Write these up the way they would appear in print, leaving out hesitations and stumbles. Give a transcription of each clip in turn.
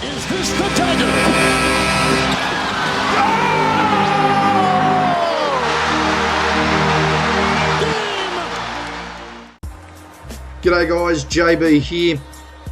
Is this the dagger? G'day guys, JB here,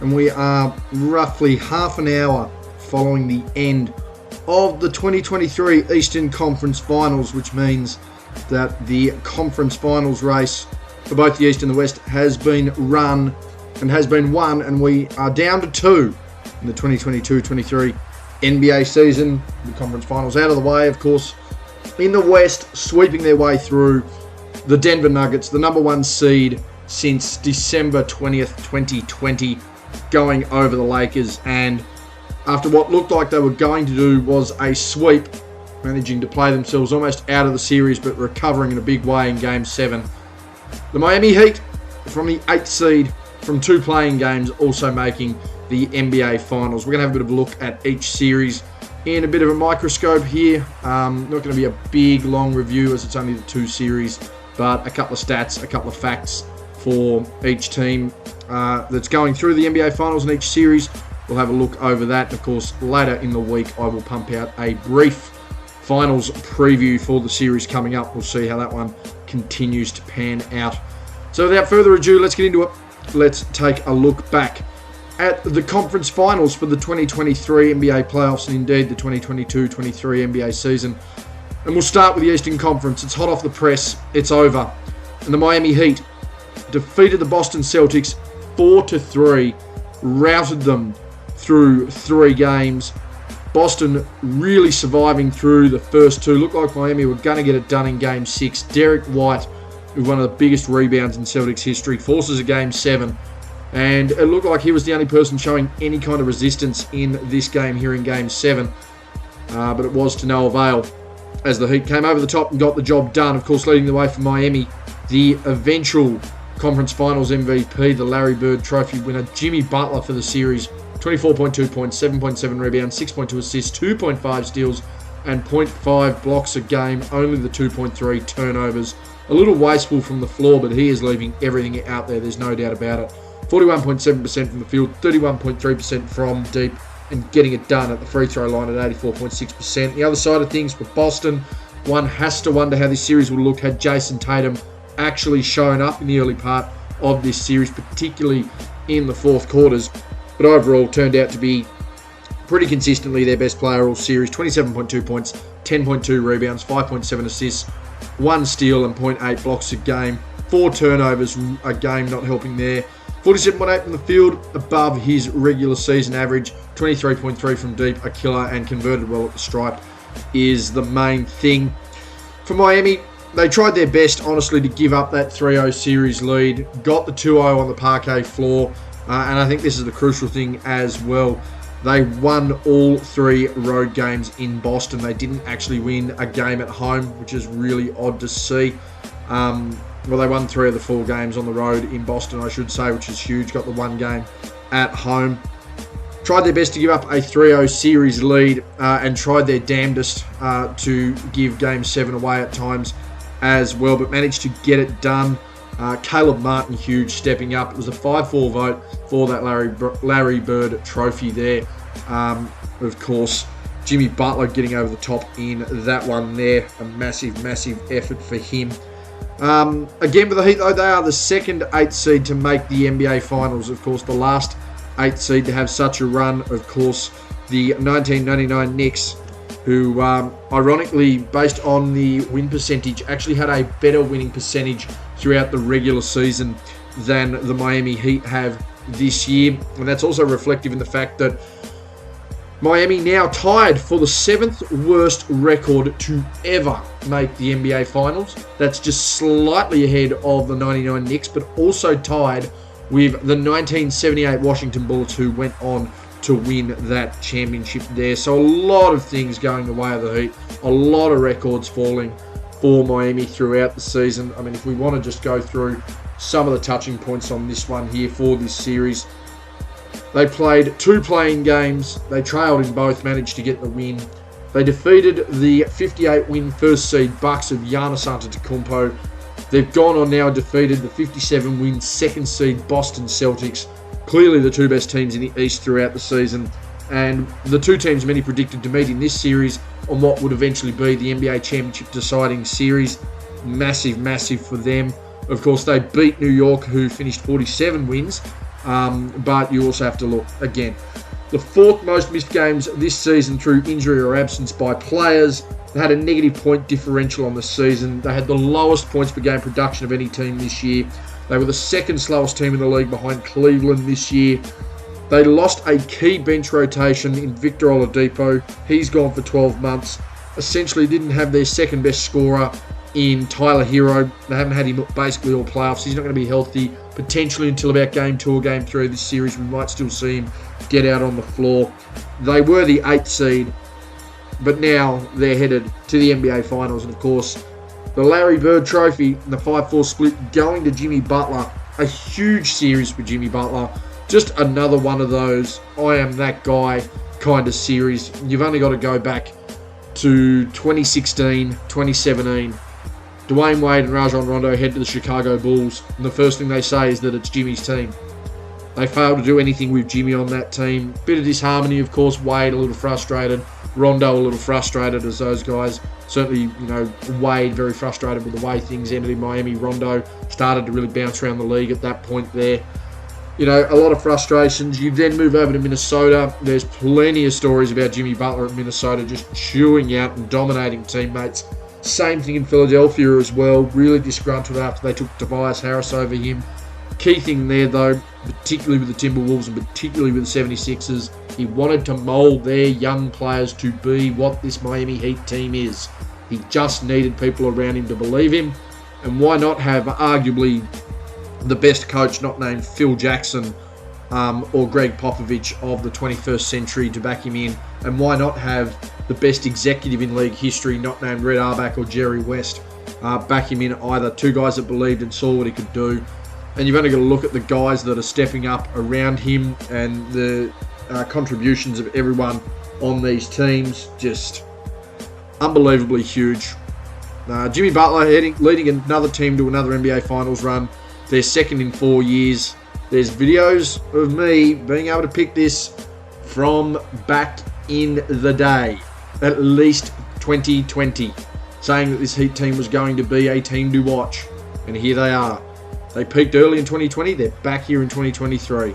and we are roughly half an hour following the end of the 2023 Eastern Conference Finals, which means that the conference finals race for both the East and the West has been run and has been won, and we are down to two in the 2022-23 NBA season. The conference finals out of the way, of course. In the West, sweeping their way through the Denver Nuggets, the number one seed since December 20th, 2020, going over the Lakers, and after what looked like they were going to do was a sweep, managing to play themselves almost out of the series but recovering in a big way in Game 7. The Miami Heat, from the 8th seed, from 2 playing games, also making the NBA Finals. We're going to have a bit of a look at each series in a bit of a microscope here. Not going to be a big, long review as it's only the 2 series, but a couple of stats, a couple of facts for each team that's going through the NBA Finals in each series. We'll have a look over that. Of course, later in the week, I will pump out a brief finals preview for the series coming up. We'll see how that one continues to pan out. So without further ado, let's get into it. Let's take a look back at the conference finals for the 2023 NBA playoffs and indeed the 2022-23 NBA season. And we'll start with the Eastern Conference. It's hot off the press. It's over. And the Miami Heat defeated the Boston Celtics 4-3, routed them through 3 games. Boston really surviving through the first 2. Looked like Miami were going to get it done in Game 6. Derek White, with one of the biggest rebounds in Celtics history, forces a Game 7. And it looked like he was the only person showing any kind of resistance in this game here in Game 7. But it was to no avail as the Heat came over the top and got the job done. Of course, leading the way for Miami, the eventual Conference Finals MVP, the Larry Bird Trophy winner, Jimmy Butler for the series. 24.2 points, 7.7 rebounds, 6.2 assists, 2.5 steals, and 0.5 blocks a game. Only the 2.3 turnovers. A little wasteful from the floor, but he is leaving everything out there. There's no doubt about it. 41.7% from the field, 31.3% from deep, and getting it done at the free throw line at 84.6%. The other side of things for Boston, one has to wonder how this series will look had Jason Tatum actually shown up in the early part of this series, particularly in the fourth quarters. But overall, turned out to be pretty consistently their best player all series. 27.2 points, 10.2 rebounds, 5.7 assists, 1 steal and 0.8 blocks a game. 4 turnovers a game, not helping there. 47.8 from the field, above his regular season average. 23.3 from deep, a killer, and converted well at the stripe is the main thing. For Miami, they tried their best, honestly, to give up that 3-0 series lead. Got the 2-0 on the parquet floor. And I think this is the crucial thing as well. They won all 3 road games in Boston. They didn't actually win a game at home, which is really odd to see. Well, they won 3 of the 4 games on the road in Boston, I should say, which is huge. Got the 1 game at home. Tried their best to give up a 3-0 series lead and tried their damnedest to give Game 7 away at times as well, but managed to get it done. Caleb Martin, huge, stepping up. It was a 5-4 vote for that Larry Bird Trophy there. Of course, Jimmy Butler getting over the top in that one there. A massive, massive effort for him. Again, with the Heat, though, they are the second 8th seed to make the NBA Finals. Of course, the last 8th seed to have such a run, of course, the 1999 Knicks, who, ironically, based on the win percentage, actually had a better winning percentage throughout the regular season than the Miami Heat have this year. And that's also reflective in the fact that Miami now tied for the 7th worst record to ever make the NBA Finals. That's just slightly ahead of the 99 Knicks, but also tied with the 1978 Washington Bullets, who went on to win that championship there. So a lot of things going the way of the Heat. A lot of records falling for Miami throughout the season. I mean, if we want to just go through some of the touching points on this one here for this series. They played 2 playing games. They trailed in both, managed to get the win. They defeated the 58-win first seed Bucks of Giannis Antetokounmpo. They've gone on now and defeated the 57-win second seed Boston Celtics. Clearly the 2 best teams in the East throughout the season. And the two teams many predicted to meet in this series on what would eventually be the NBA Championship deciding series. Massive, massive for them. Of course, they beat New York, who finished 47 wins. But you also have to look, again, the fourth most missed games this season through injury or absence by players. They had a negative point differential on the season. They had the lowest points per game production of any team this year. They were the second slowest team in the league behind Cleveland this year. They lost a key bench rotation in Victor Oladipo. He's gone for 12 months. Essentially didn't have their second best scorer in Tyler Hero. They haven't had him basically all playoffs. He's not going to be healthy potentially until about Game 2 or Game 3 of this series. We might still see him get out on the floor. They were the 8th seed, but now they're headed to the NBA Finals. And of course, the Larry Bird Trophy and the 5-4 split going to Jimmy Butler. A huge series for Jimmy Butler. Just another one of those I am that guy kind of series. You've only got to go back to 2016, 2017. Dwayne Wade and Rajon Rondo head to the Chicago Bulls, and the first thing they say is that it's Jimmy's team. They failed to do anything with Jimmy on that team. Bit of disharmony, of course. Wade a little frustrated. Rondo a little frustrated as those guys. Certainly, Wade very frustrated with the way things ended in Miami. Rondo started to really bounce around the league at that point there. A lot of frustrations. You then move over to Minnesota. There's plenty of stories about Jimmy Butler at Minnesota just chewing out and dominating teammates. Same thing in Philadelphia as well. Really disgruntled after they took Tobias Harris over him. Key thing there, though, particularly with the Timberwolves and particularly with the 76ers, he wanted to mould their young players to be what this Miami Heat team is. He just needed people around him to believe him. And why not have arguably the best coach not named Phil Jackson or Greg Popovich of the 21st century to back him in? And why not have the best executive in league history not named Red Auerbach or Jerry West back him in either? Two guys that believed and saw what he could do. And you've only got to look at the guys that are stepping up around him and the contributions of everyone on these teams. Just unbelievably huge. Jimmy Butler leading another team to another NBA Finals run. They're second in 4 years. There's videos of me being able to pick this from back in the day, at least 2020, saying that this Heat team was going to be a team to watch. And here they are. They peaked early in 2020. They're back here in 2023.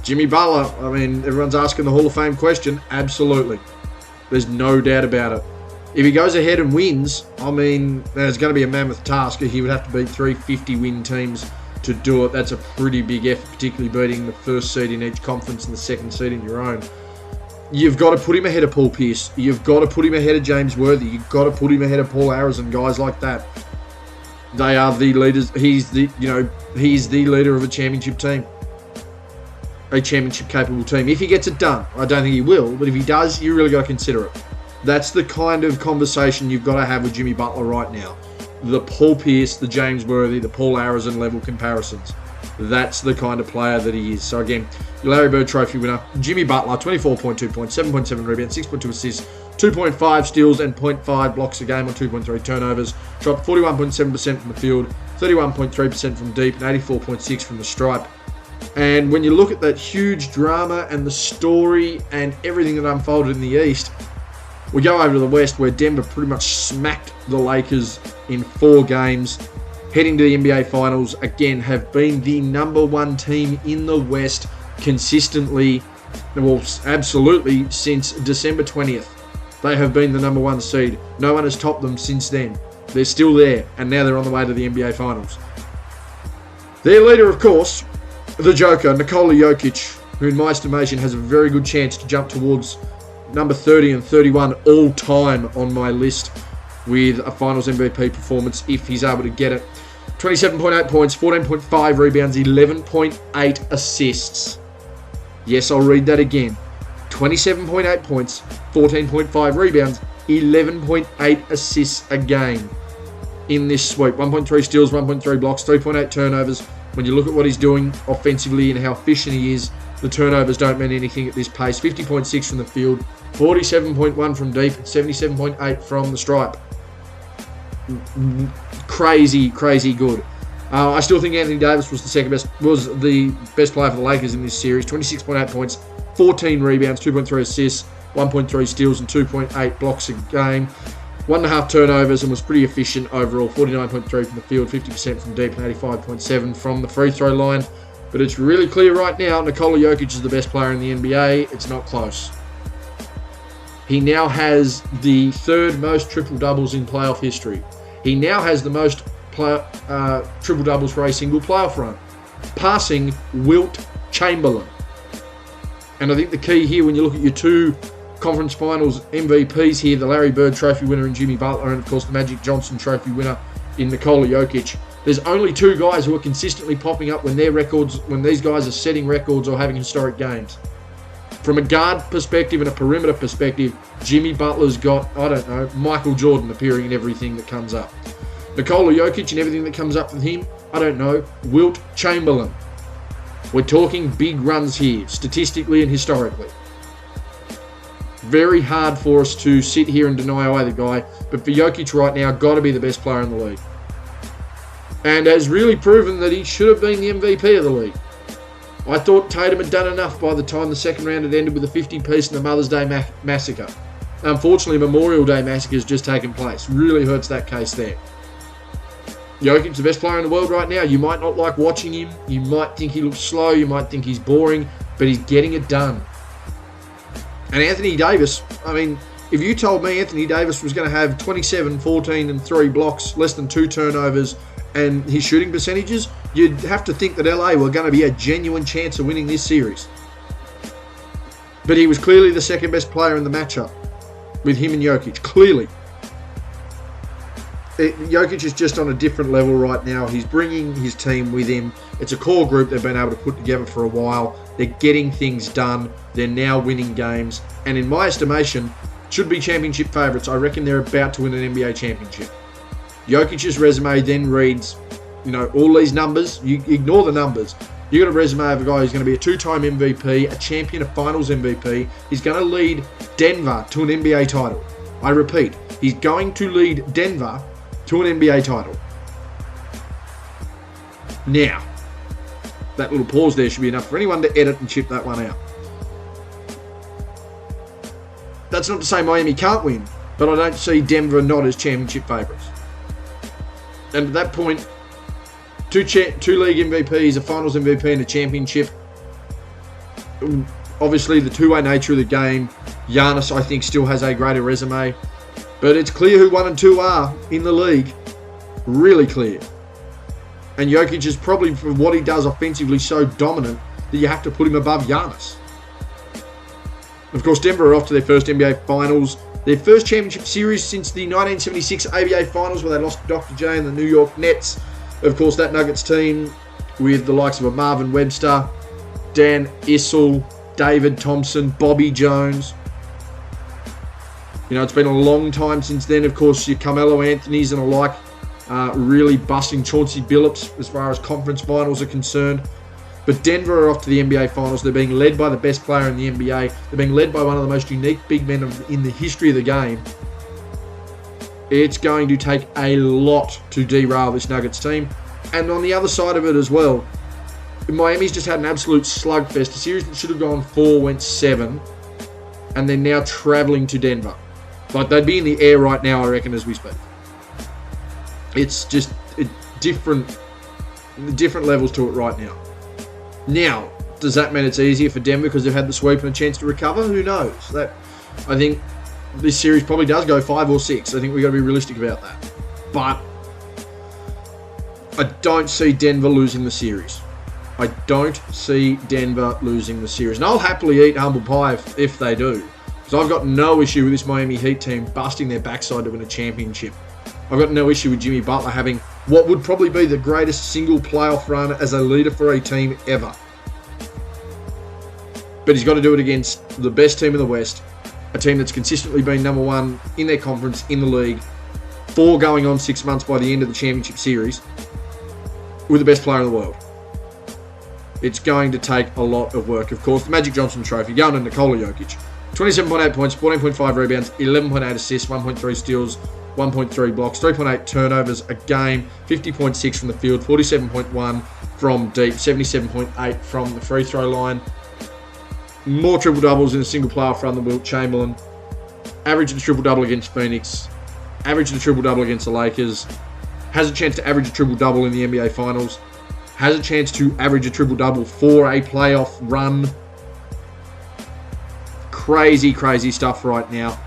Jimmy Butler, everyone's asking the Hall of Fame question. Absolutely. There's no doubt about it. If he goes ahead and wins, there's going to be a mammoth task. He would have to beat 3 50-win teams to do it. That's a pretty big effort, particularly beating the first seed in each conference and the second seed in your own. You've got to put him ahead of Paul Pierce. You've got to put him ahead of James Worthy. You've got to put him ahead of Paul Arizon, guys like that. They are the leaders. He's the leader of a championship team. A championship-capable team. If he gets it done, I don't think he will, but if he does, you really got to consider it. That's the kind of conversation you've got to have with Jimmy Butler right now. The Paul Pierce, the James Worthy, the Paul Arizon level comparisons. That's the kind of player that he is. So again, Larry Bird Trophy winner, Jimmy Butler, 24.2 points, 7.7 rebounds, 6.2 assists, 2.5 steals and 0.5 blocks a game on 2.3 turnovers. Shot 41.7% from the field, 31.3% from deep, and 84.6% from the stripe. And when you look at that huge drama and the story and everything that unfolded in the East, we go over to the West where Denver pretty much smacked the Lakers in 4 games. Heading to the NBA Finals, again, have been the number 1 team in the West consistently, well, absolutely, since December 20th. They have been the number 1 seed. No one has topped them since then. They're still there, and now they're on the way to the NBA Finals. Their leader, of course, the Joker, Nikola Jokic, who in my estimation has a very good chance to jump towards number 30 and 31 all time on my list with a Finals MVP performance if he's able to get it. 27.8 points, 14.5 rebounds, 11.8 assists. Yes, I'll read that again. 27.8 points, 14.5 rebounds, 11.8 assists a game in this sweep. 1.3 steals, 1.3 blocks, 3.8 turnovers. When you look at what he's doing offensively and how efficient he is, the turnovers don't mean anything at this pace. 50.6 from the field, 47.1 from deep, and 77.8 from the stripe. Crazy, crazy good. I still think Anthony Davis was the best player for the Lakers in this series. 26.8 points, 14 rebounds, 2.3 assists, 1.3 steals, and 2.8 blocks a game. 1.5 turnovers, and was pretty efficient overall. 49.3 from the field, 50% from deep, and 85.7 from the free throw line. But it's really clear right now, Nikola Jokic is the best player in the NBA. It's not close. He now has the third most triple-doubles in playoff history. He now has the most triple-doubles for a single playoff run, passing Wilt Chamberlain. And I think the key here, when you look at your two conference finals MVPs here, the Larry Bird Trophy winner in Jimmy Butler, and of course the Magic Johnson Trophy winner in Nikola Jokic, there's only two guys who are consistently popping up when these guys are setting records or having historic games. From a guard perspective and a perimeter perspective, Jimmy Butler's got, I don't know, Michael Jordan appearing in everything that comes up. Nikola Jokic and everything that comes up with him, I don't know, Wilt Chamberlain. We're talking big runs here, statistically and historically. Very hard for us to sit here and deny either guy, but for Jokic right now, got to be the best player in the league. And has really proven that he should have been the MVP of the league. I thought Tatum had done enough by the time the second round had ended with a 50-piece in the Mother's Day massacre. Unfortunately, Memorial Day massacre has just taken place. Really hurts that case there. Jokic's the best player in the world right now. You might not like watching him. You might think he looks slow. You might think he's boring. But he's getting it done. And Anthony Davis, I mean, if you told me Anthony Davis was going to have 27, 14, and 3 blocks, less than 2 turnovers, and his shooting percentages, you'd have to think that LA were going to be a genuine chance of winning this series. But he was clearly the second best player in the matchup with him and Jokic. Clearly. Jokic is just on a different level right now. He's bringing his team with him. It's a core group they've been able to put together for a while. They're getting things done. They're now winning games. And in my estimation, should be championship favourites. I reckon they're about to win an NBA championship. Jokic's resume then reads, all these numbers. You ignore the numbers. You got a resume of a guy who's going to be a 2-time MVP, a champion, a finals MVP. He's going to lead Denver to an NBA title. I repeat, he's going to lead Denver to an NBA title. Now, that little pause there should be enough for anyone to edit and chip that one out. That's not to say Miami can't win, but I don't see Denver not as championship favourites. And at that point, two league MVPs, a finals MVP, and a championship. Obviously, the two-way nature of the game. Giannis, I think, still has a greater resume. But it's clear who 1 and 2 are in the league. Really clear. And Jokic is probably, for what he does offensively, so dominant that you have to put him above Giannis. Of course, Denver are off to their first NBA Finals. Their first championship series since the 1976 ABA Finals, where they lost to Dr. J and the New York Nets. Of course, that Nuggets team with the likes of a Marvin Webster, Dan Issel, David Thompson, Bobby Jones. It's been a long time since then. Of course, your Carmelo Anthony's and alike really busting Chauncey Billups as far as conference finals are concerned. But Denver are off to the NBA Finals. They're being led by the best player in the NBA. They're being led by one of the most unique big men in the history of the game. It's going to take a lot to derail this Nuggets team. And on the other side of it as well, Miami's just had an absolute slugfest. A series that should have gone 4 went 7. And they're now travelling to Denver. Like, they'd be in the air right now, I reckon, as we speak. It's just different levels to it right now. Now, does that mean it's easier for Denver because they've had the sweep and a chance to recover? Who knows? I think this series probably does go 5 or 6. I think we've got to be realistic about that. But I don't see Denver losing the series. I don't see Denver losing the series. And I'll happily eat humble pie if they do. Because I've got no issue with this Miami Heat team busting their backside to win a championship. I've got no issue with Jimmy Butler having what would probably be the greatest single playoff run as a leader for a team ever. But he's got to do it against the best team in the West, a team that's consistently been number 1 in their conference, in the league, 4 going on 6 months by the end of the championship series, with the best player in the world. It's going to take a lot of work. Of course, the Magic Johnson Trophy going to Nikola Jokic. 27.8 points, 14.5 rebounds, 11.8 assists, 1.3 steals, 1.3 blocks, 3.8 turnovers a game, 50.6 from the field, 47.1 from deep, 77.8 from the free throw line. more triple-doubles in a single playoff run than Wilt Chamberlain. Averaged a triple-double against Phoenix. Averaged a triple-double against the Lakers. Has a chance to average a triple-double in the NBA Finals. Has a chance to average a triple-double for a playoff run. Crazy, crazy stuff right now.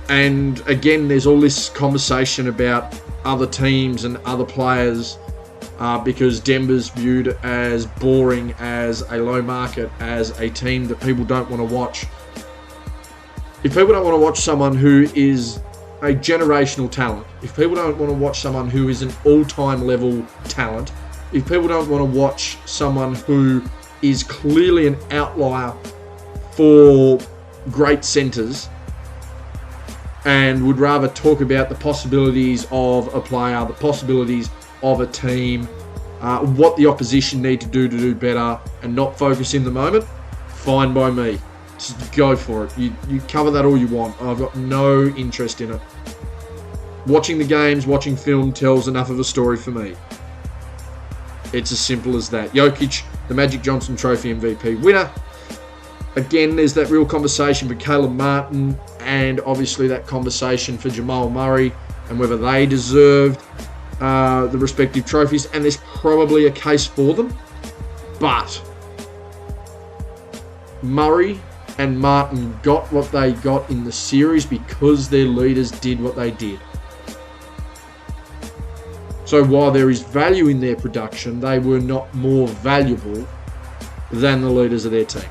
And again, there's all this conversation about other teams and other players because Denver's viewed as boring, as a low market, as a team that people don't want to watch. If people don't want to watch someone who is a generational talent, if people don't want to watch someone who is an all-time level talent, if people don't want to watch someone who is clearly an outlier for great centers, and would rather talk about the possibilities of a player, the possibilities of a team, what the opposition need to do better, and not focus in the moment, fine by me. Just go for it. You cover that all you want. I've got no interest in it. Watching the games, watching film tells enough of a story for me. It's as simple as that. Jokic, the Magic Johnson Trophy MVP winner. Again, there's that real conversation for Caleb Martin, and obviously that conversation for Jamal Murray and whether they deserved the respective trophies, and there's probably a case for them. But Murray and Martin got what they got in the series because their leaders did what they did. So while there is value in their production, they were not more valuable than the leaders of their team.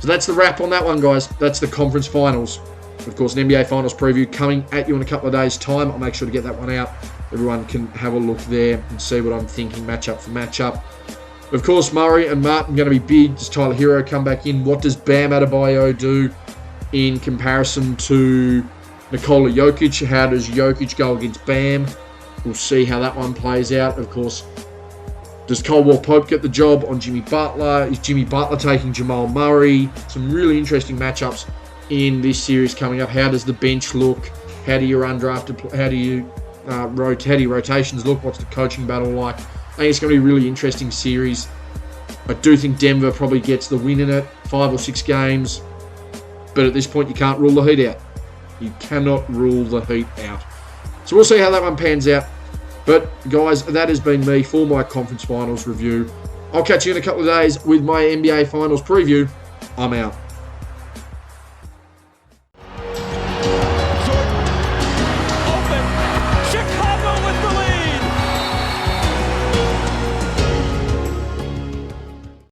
So that's the wrap on that one, guys. That's the conference finals. Of course, an NBA Finals preview coming at you in a couple of days' time. I'll make sure to get that one out. Everyone can have a look there and see what I'm thinking matchup for matchup. Of course, Murray and Martin going to be big. Does Tyler Hero come back in? What does Bam Adebayo do in comparison to Nikola Jokic? How does Jokic go against Bam? We'll see how that one plays out. Of course, does Caldwell Pope get the job on Jimmy Butler? Is Jimmy Butler taking Jamal Murray? Some really interesting matchups in this series coming up. How does the bench look? How do your undrafted? How do your rotations look? What's the coaching battle like? I think it's going to be a really interesting series. I do think Denver probably gets the win in it, 5 or 6 games. But at this point, you can't rule the Heat out. You cannot rule the Heat out. So we'll see how that one pans out. But, guys, that has been me for my conference finals review. I'll catch you in a couple of days with my NBA Finals preview. I'm out.